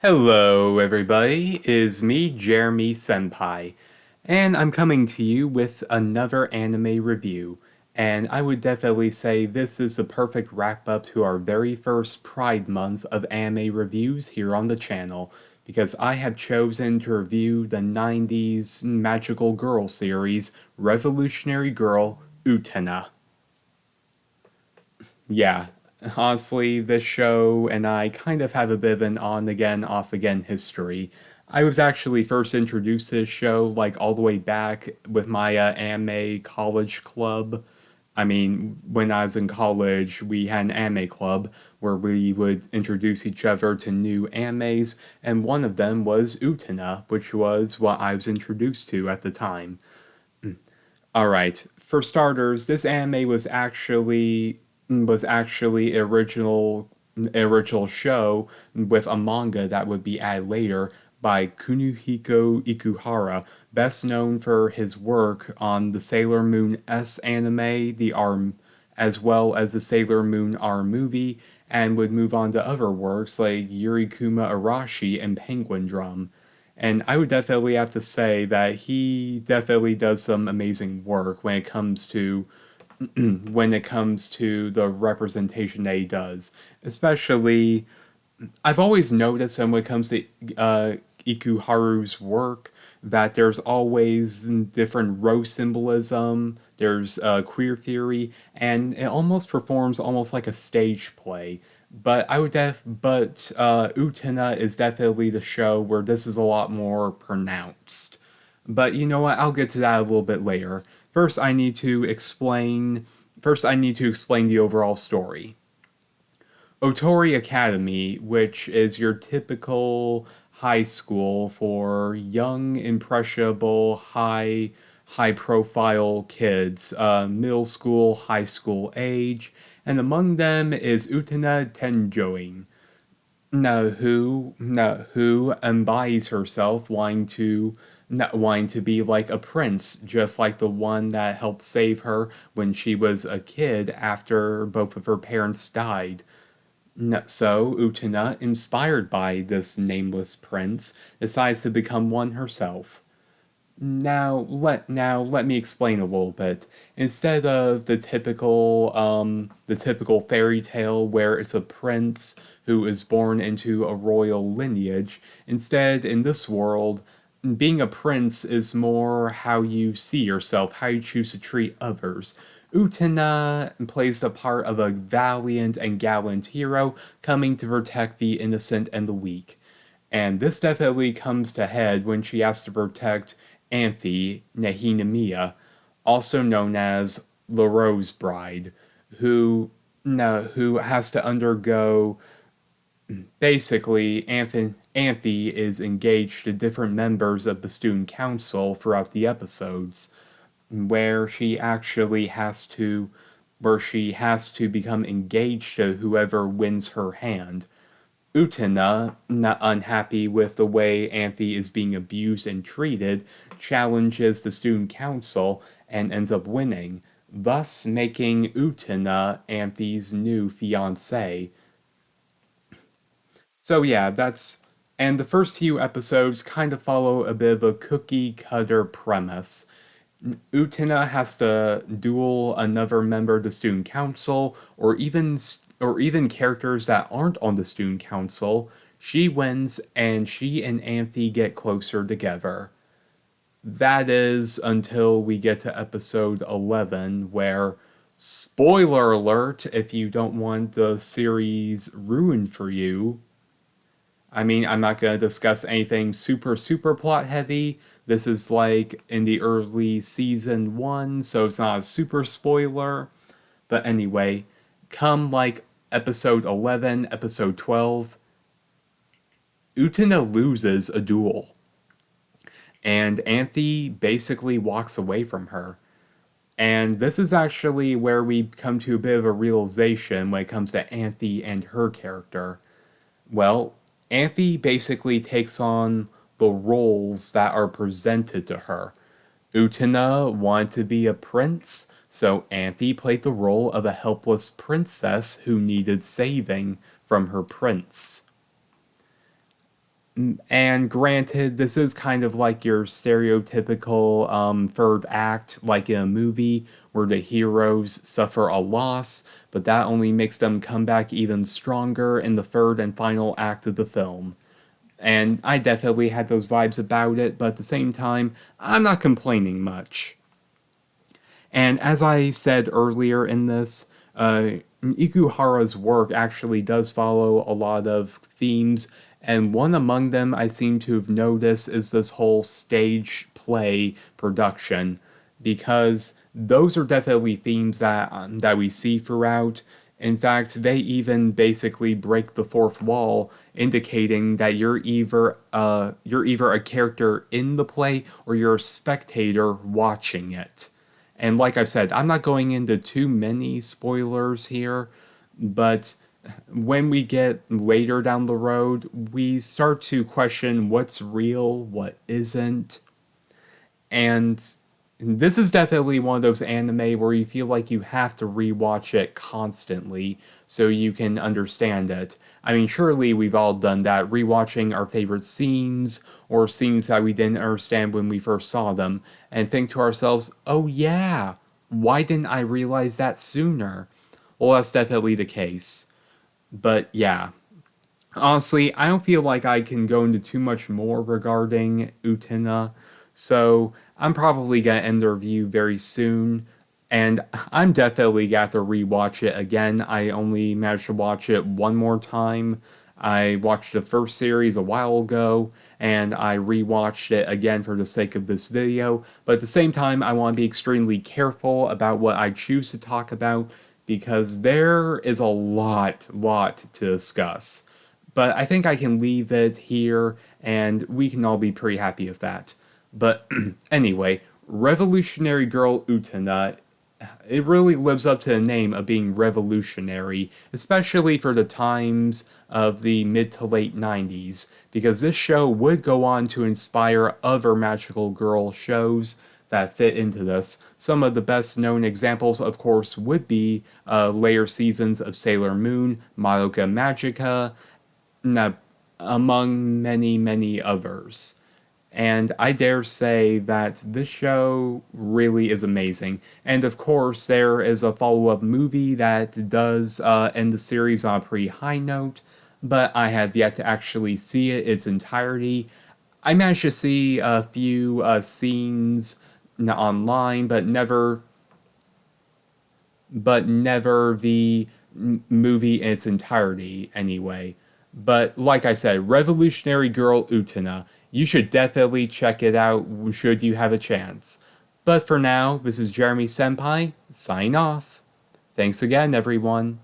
Hello, everybody. It is me, Jeremy Senpai, and I'm coming to you with another anime review. And I would definitely say this is the perfect wrap up to our very first Pride Month of anime reviews here on the channel, because I have chosen to review the 90s magical girl series, Revolutionary Girl Utena. Yeah, honestly, this show and I kind of have a bit of an on again, off again history. I was actually first introduced to this show like all the way back with my anime college club. I mean, when I was in college, we had an anime club where we would introduce each other to new animes, and one of them was Utena, which was what I was introduced to at the time. Alright, for starters, this anime was actually original show with a manga that would be added later by Kunihiko Ikuhara, best known for his work on the Sailor Moon S anime, the R, as well as the Sailor Moon R movie, and would move on to other works like Yurikuma Arashi and Penguin Drum. And I would definitely have to say that he definitely does some amazing work when it comes to the representation that he does. Especially, I've always noticed when it comes to Ikuharu's work that there's always different rose symbolism. There's queer theory, and it almost performs almost like a stage play. But Utena is definitely the show where this is a lot more pronounced. But you know what? I'll get to that a little bit later. First, I need to explain. First, I need to explain the overall story. Ohtori Academy, which is your typical high school for young, impressionable, high profile kids, middle school, high school age, and among them is Utena Tenjoin, who embodies herself wanting to be like a prince, just like the one that helped save her when she was a kid after both of her parents died. So Utena, inspired by this nameless prince, decides to become one herself. Now let me explain a little bit. Instead of the typical fairy tale where it's a prince who is born into a royal lineage, instead in this world, being a prince is more how you see yourself, how you choose to treat others. Utena plays the part of a valiant and gallant hero coming to protect the innocent and the weak. And this definitely comes to head when she has to protect Anthe Nehinamia, also known as the Rose Bride, who who has to undergo basically Anthe is engaged to different members of the student council throughout the episodes, where she actually has to where she has to become engaged to whoever wins her hand. Utena, not unhappy with the way Anthe is being abused and treated, challenges the student council and ends up winning, thus making Utena Anthe's new fiancée. So yeah, that's and the first few episodes kind of follow a bit of a cookie cutter premise. Utena has to duel another member of the student council, or even characters that aren't on the student council. She wins, and she and Anthe get closer together. That is until we get to episode 11, where, spoiler alert, if you don't want the series ruined for you, I mean, I'm not going to discuss anything super plot heavy. This is like in the early season one, so it's not a super spoiler. But anyway, come like episode 11, episode 12, Utena loses a duel, and Anthe basically walks away from her. And this is actually where we come to a bit of a realization when it comes to Anthe and her character. Well, Anthe basically takes on the roles that are presented to her. Utena wanted to be a prince, so Anthe played the role of a helpless princess who needed saving from her prince. And granted, this is kind of like your stereotypical third act, like in a movie where the heroes suffer a loss, but that only makes them come back even stronger in the third and final act of the film. And I definitely had those vibes about it, but at the same time, I'm not complaining much. And as I said earlier in this, Ikuhara's work actually does follow a lot of themes, and one among them I seem to have noticed is this whole stage play production, because those are definitely themes that we see throughout. In fact, they even basically break the fourth wall, indicating that you're either a character in the play or you're a spectator watching it. And like I said, I'm not going into too many spoilers here, but when we get later down the road, we start to question what's real, what isn't. And this is definitely one of those anime where you feel like you have to rewatch it constantly so you can understand it. I mean, surely we've all done that, rewatching our favorite scenes or scenes that we didn't understand when we first saw them, and think to ourselves, oh yeah, why didn't I realize that sooner? Well, that's definitely the case. But yeah, honestly, I don't feel like I can go into too much more regarding Utena, so I'm probably gonna end the review very soon. And I'm definitely got to rewatch it again. I only managed to watch it one more time. I watched the first series a while ago, and I rewatched it again for the sake of this video. But at the same time, I want to be extremely careful about what I choose to talk about because there is a lot to discuss. But I think I can leave it here, and we can all be pretty happy with that. But anyway, Revolutionary Girl Utena, it really lives up to the name of being revolutionary, especially for the times of the mid to late 90s, because this show would go on to inspire other magical girl shows that fit into this. Some of the best known examples, of course, would be later seasons of Sailor Moon, Madoka Magica, among many others. And I dare say that this show really is amazing. And of course, there is a follow up movie that does end the series on a pretty high note, but I have yet to actually see it its entirety. I managed to see a few scenes online, but never the movie in its entirety anyway. But like I said, Revolutionary Girl Utena, you should definitely check it out should you have a chance. But for now, this is Jeremy Senpai, sign off. Thanks again, everyone.